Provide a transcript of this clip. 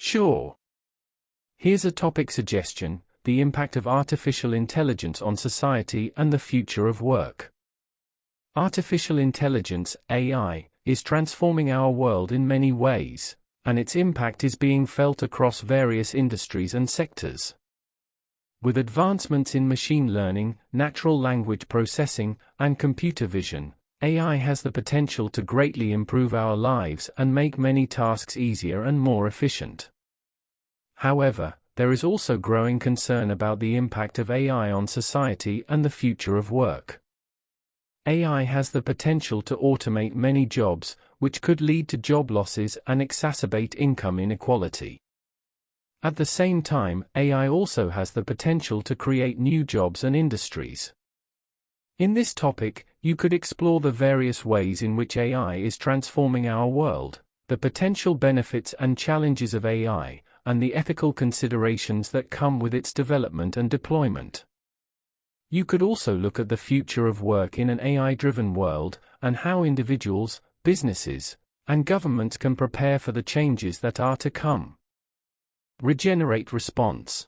Sure. Here's a topic suggestion: the impact of artificial intelligence on society and the future of work. Artificial intelligence, AI, is transforming our world in many ways, and its impact is being felt across various industries and sectors. With advancements in machine learning, natural language processing, and computer vision, AI has the potential to greatly improve our lives and make many tasks easier and more efficient. However, there is also growing concern about the impact of AI on society and the future of work. AI has the potential to automate many jobs, which could lead to job losses and exacerbate income inequality. At the same time, AI also has the potential to create new jobs and industries. In this topic, you could explore the various ways in which AI is transforming our world, the potential benefits and challenges of AI, and the ethical considerations that come with its development and deployment. You could also look at the future of work in an AI-driven world, and how individuals, businesses, and governments can prepare for the changes that are to come. Regenerate response.